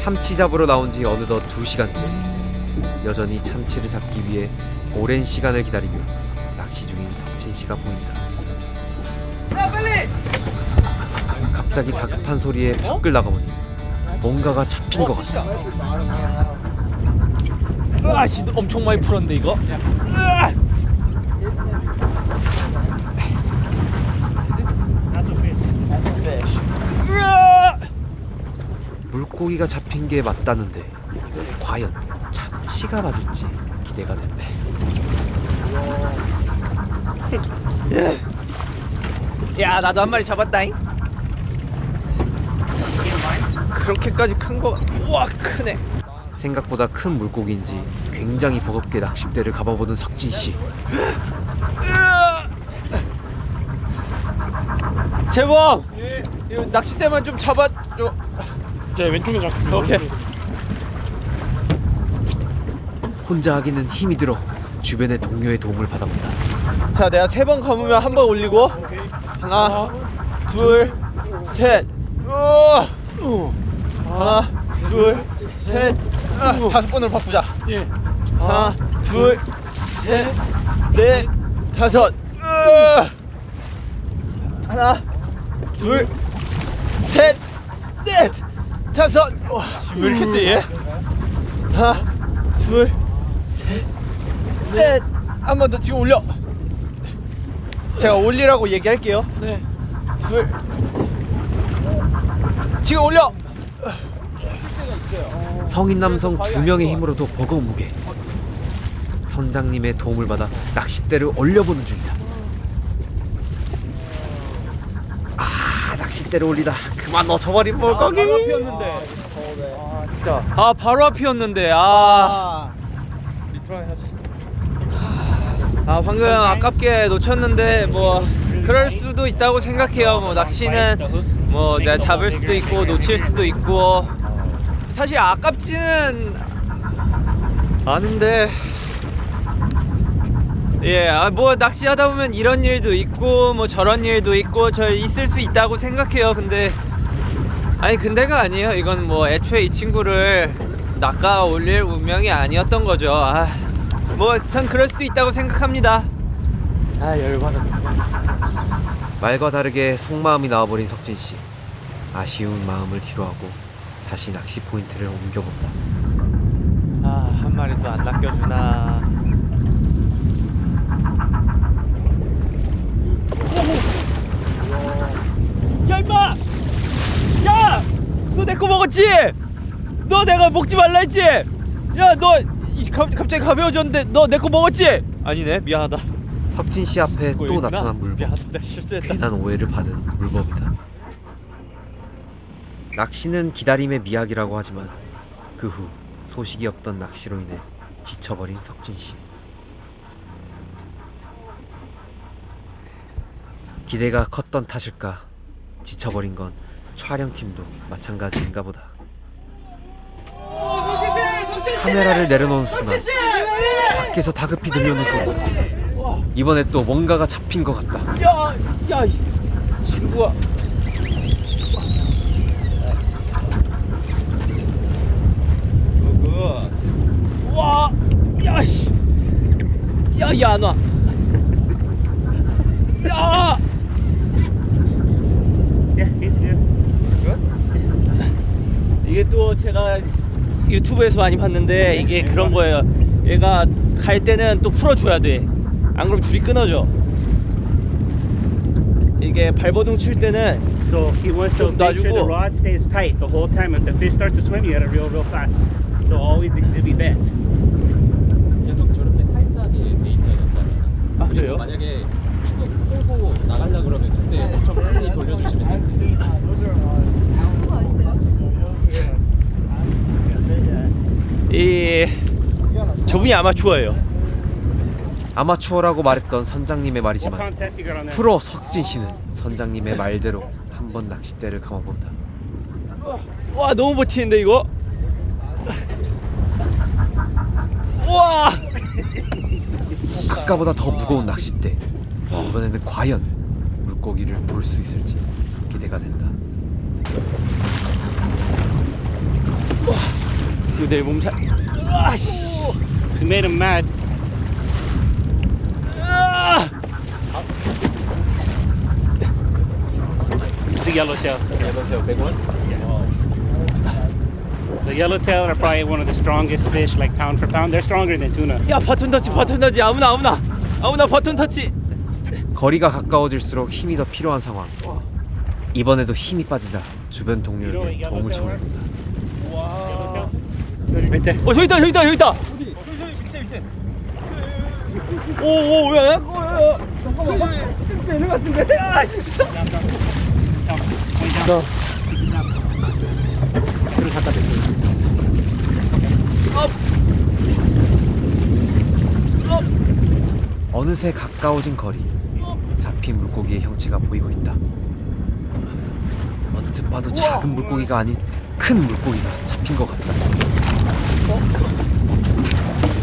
참치 잡으러 나온 지 어느덧 2시간째. 여전히 참치를 잡기 위해 오랜 시간을 기다리며 낚시 중인 석진 씨가 보인다. 야 빨리! 갑자기 다급한 소리에 밖을 나가보니 뭔가가 잡힌 것 같다. 아씨 엄청 많이 풀었는데 이거. 물고기가 잡힌 게 맞다는데 과연 참치가 맞을지 기대가 된다. 야 나도 한 마리 잡았다잉. 그렇게까지 큰 거. 우와 크네. 생각보다 큰 물고기인지 굉장히 버겁게 낚싯대를 감아보는 석진 씨. 재범! 이거 낚싯대만 좀 잡아줘. 제 왼쪽에 잡겠습니다. 오케이. 혼자 하기는 힘이 들어 주변의 동료의 도움을 받아본다. 자 내가 3번 감으면 한 번 올리고. 하나 둘 셋. 하나 둘 셋. 5번으로 바꾸자. 예. 하나 둘 셋 넷 다섯. 하나 둘 셋 넷 다섯. 와, 왜 이렇게 세 얘? 하나 둘 셋 넷. 한 번 더 지금 올려. 제가 올리라고 얘기할게요. 네. 둘 지금 올려. 성인 남성 2명의 힘으로도 버거운 무게. 선장님의 도움을 받아 낚싯대를 올려보는 중이다. 아, 낚싯대를 올리다 그만 넣어버린 물고기. 바로 앞이었는데. 아 진짜. 아 바로 앞이었는데. 아 방금 아깝게 놓쳤는데 뭐 그럴 수도 있다고 생각해요. 뭐 낚시는 뭐 내가 잡을 수도 있고 놓칠 수도 있고 사실 아깝지는 않은데 예, 뭐 낚시하다 보면 이런 일도 있고 뭐 저런 일도 있고 저 있을 수 있다고 생각해요. 근데 아니 근데가 아니에요. 이건 뭐 애초에 이 친구를 낚아 올릴 운명이 아니었던 거죠. 뭐 전 그럴 수 있다고 생각합니다. 열받아. 말과 다르게 속마음이 나와버린 석진 씨. 아쉬운 마음을 뒤로하고 다시 낚시 포인트를 옮겨본다. 한 마리도 안 낚여주나. 야 임마! 야! 너 내 거 먹었지? 너 내가 먹지 말라 했지? 야 너 갑자기 가벼워졌는데 너 내 거 먹었지? 아니네 미안하다. 석진 씨 앞에 또 나타난 물범. 미안하다 내가 실수했다. 괜한 오해를 받은 물범이다. 낚시는 기다림의 미학이라고 하지만 그 후 소식이 없던 낚시로 인해 지쳐버린 석진 씨. 기대가 컸던 탓일까? 지쳐버린 건 촬영팀도 마찬가지인가 보다. 카메라를 내려놓은 순간 밖에서 다급히 들려오는 소리. 이번에 또 뭔가가 잡힌 것 같다. 야, 이 친구가. 와, 야, 씨, 야, 안 와. 야. 이게 또 제가 유튜브에서 많이 봤는데 이게 그런 거예요. 얘가 갈 때는 또 풀어줘야 돼. 안 그러면 줄이 끊어져. 이게 발버둥 칠 때는 So he wants to 좀 make sure the 놔주고. rod stays tight the whole time. If the fish starts to swim, you gotta reel real fast. So always to be bent. 계속 저렇게 타이트하게 돼 있어야 된다. 아 그래요? 만약에 축구 끌고 나가려 그러면 그때 엄청 빨리 돌려주시면 돼요. 이 저분이 아마추어예요. 아마추어라고 말했던 선장님의 What 말이지만 contest you got on there? 프로 석진 씨는 선장님의 말대로 한 번 낚싯대를 감아본다. 와 너무 버티는데 이거. 와. 아까보다 더 무거운 낚싯대. 이번에는 과연 물고기를 볼 수 있을지 기대가 된다. 내 몸살. We made him mad. It's a yellowtail. big one. The yellowtail are probably one of the strongest fish, like pound for pound. They're stronger than tuna. 야 버튼 터치 아무나 버튼 터치. 거리가 가까워질수록 힘이 더 필요한 상황. 이번에도 힘이 빠지자 주변 동료에게 도움을 청합니다. Yellowtail? Right there. 저기 있다. 어디? 밑에. 오, 야. 잠깐만. 있는 것 같은데. 어느새 가까워진 거리. 잡힌 물고기의 형체가 보이고 있다. 언뜻 봐도 작은 물고기가 아닌 큰 물고기가 잡힌 것 같다.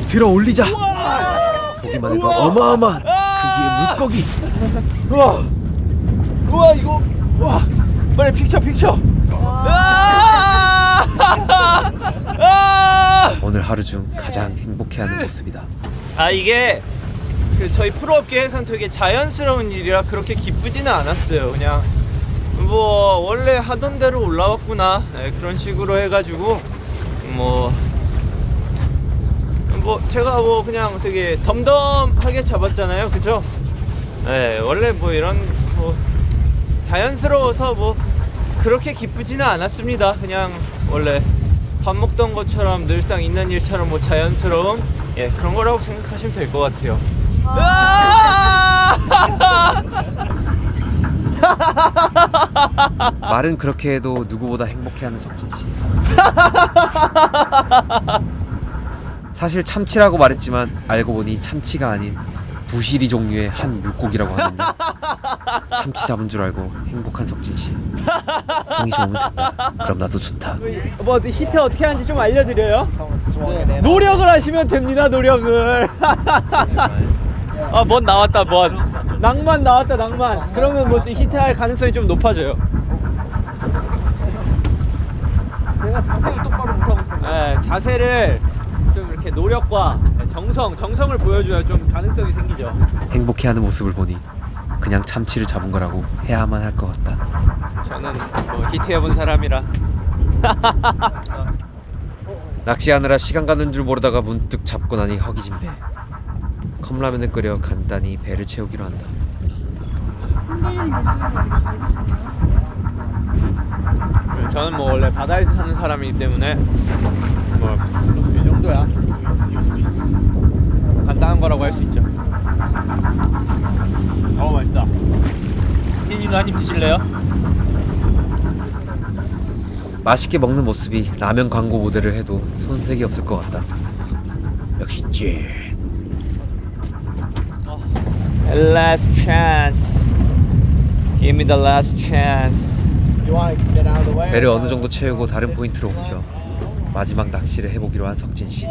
들어 올리자. 보기만 해도 어마어마한 크기의 물고기. 우와 이거. 와. 빨리 픽처. 오늘 하루 중 가장 행복해하는 모습이다. 이게 그 저희 프로업계에선 되게 자연스러운 일이라 그렇게 기쁘지는 않았어요. 그냥 뭐 원래 하던 대로 올라왔구나, 네, 그런 식으로 해가지고 뭐 제가 뭐 그냥 되게 덤덤하게 잡았잖아요, 그죠? 네, 원래 뭐 이런 뭐 자연스러워서 뭐 그렇게 기쁘지는 않았습니다. 그냥 원래 밥 먹던 것처럼 늘상 있는 일처럼 뭐 자연스러운, 예, 그런 거라고 생각하시면 될 것 같아요. 말은 그렇게 해도 누구보다 행복해하는 석진씨. 사실 참치라고 말했지만 알고 보니 참치가 아닌 부시리 종류의 한 물고기라고 하는데 참치 잡은 줄 알고 행복한 석진씨. 공이 좋으면 됐다. 그럼 나도 좋다. 뭐 히트 어떻게 하는지 좀 알려드려요? 노력을 하시면 됩니다. 노력을. 먼 나왔다. 낭만 나왔다. 그러면 뭐 히트할 가능성이 좀 높아져요. 내가 자세를 똑바로 못하고 있어. 네, 자세를 좀 이렇게 노력과 정성을 보여줘야 좀 가능성이 생기죠. 행복해하는 모습을 보니 그냥 참치를 잡은 거라고 해야만 할 것 같다. 저는 뭐 히트해본 사람이라. 낚시하느라 시간 가는 줄 모르다가 문득 잡고 나니 허기진 배. 컵라면을 끓여 간단히 배를 채우기로 한다. 저는 뭐 원래 바다에서 사는 사람이기 때문에 뭐 이 정도야 간단한 거라고 할 수 있죠. 맛있다. 피디도 한입 드실래요? 맛있게 먹는 모습이 라면 광고 모델을 해도 손색이 없을 것 같다. 역시 찐. Last chance. Give me the last chance. 배를 어느 정도 채우고 다른 포인트로 옮겨 마지막 낚시를 해보기로 한 석진씨.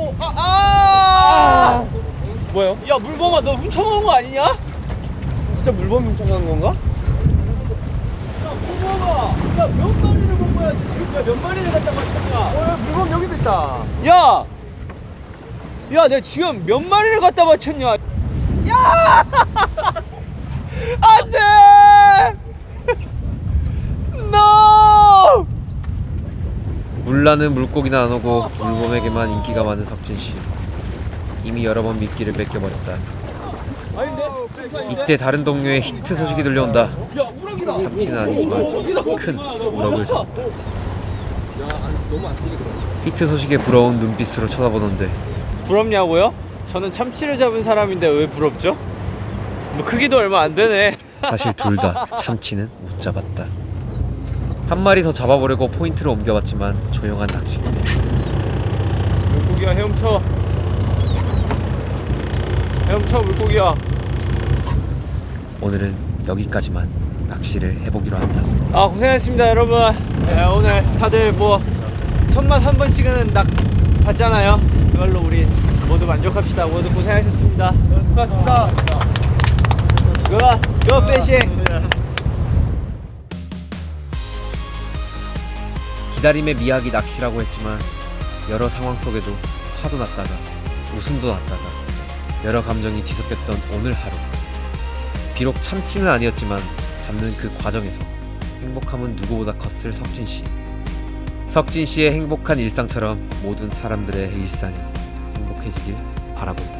뭐요? 야 물범아, 너 훔쳐먹은 거 아니냐? 진짜 물범 훔쳐간 건가? 야 물범아, 야 몇 마리를 본 거야 지금? 몇 마리를 갖다 맞췄냐? 물범 여기도 있다. 야 내가 지금 몇 마리를 갖다 맞췄냐? 야 안돼. No! 물라는 물고기는 안 오고 물범에게만 인기가 많은 석진씨. 이미 여러 번 미끼를 뺏겨버렸다. 이때 다른 동료의 히트 소식이 들려온다. 참치는 아니지만 큰 우럭을 잡았다. 히트 소식에 부러운 눈빛으로 쳐다보던데 부럽냐고요? 저는 참치를 잡은 사람인데 왜 부럽죠? 뭐 크기도 얼마 안 되네. 사실 둘 다 참치는 못 잡았다. 한 마리 더 잡아보려고 포인트를 옮겨봤지만 조용한 낚시인데 물고기야, 헤엄쳐 물고기야. 오늘은 여기까지만 낚시를 해보기로 한다. 고생했습니다 여러분. 네, 오늘 다들 뭐 손맛 한 번씩은 봤잖아요. 그걸로 우리 모두 만족합시다. 모두 고생하셨습니다. 수고하셨습니다. Go fishing. 기다림의 미학이 낚시라고 했지만 여러 상황 속에도 화도 났다가 웃음도 났다가 여러 감정이 뒤섞였던 오늘 하루. 비록 참치는 아니었지만 잡는 그 과정에서 행복함은 누구보다 컸을 석진 씨. 석진 씨의 행복한 일상처럼 모든 사람들의 일상이 행복해지길 바라본다.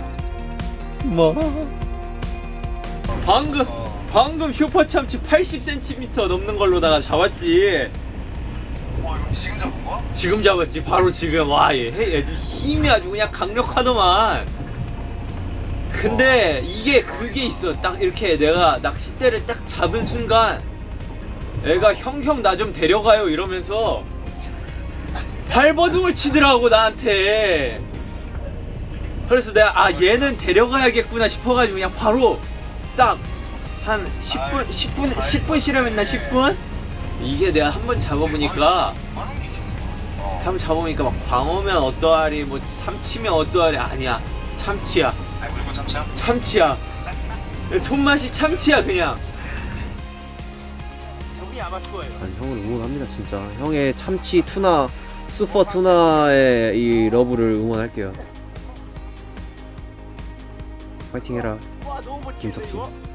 방금 슈퍼 참치 80cm 넘는 걸로다가 잡았지. 지금 잡은 거야? 지금 잡았지. 바로 지금. 와, 얘도 힘이 아주 그냥 강력하더만. 근데 이게 그게 있어. 딱 이렇게 내가 낚싯대를 딱 잡은 순간 애가 형 나 좀 데려가요 이러면서 발버둥을 치더라고 나한테. 그래서 내가 얘는 데려가야겠구나 싶어가지고 그냥 바로 딱 한 10분 실험했나 10분? 이게 내가 한번 잡아보니까 막 광어면 어떠하리 뭐 삼치면 어떠하리 아니야. 참치야. 물고 참치야? 참치야. 손맛이 참치야 그냥. 저분이 아마 좋아요. 아니, 형을 응원합니다 진짜. 형의 참치 투나 슈퍼 투나의 이 러브를 응원할게요. 파이팅 해라 와 너무 멋지다 김석진. 이거.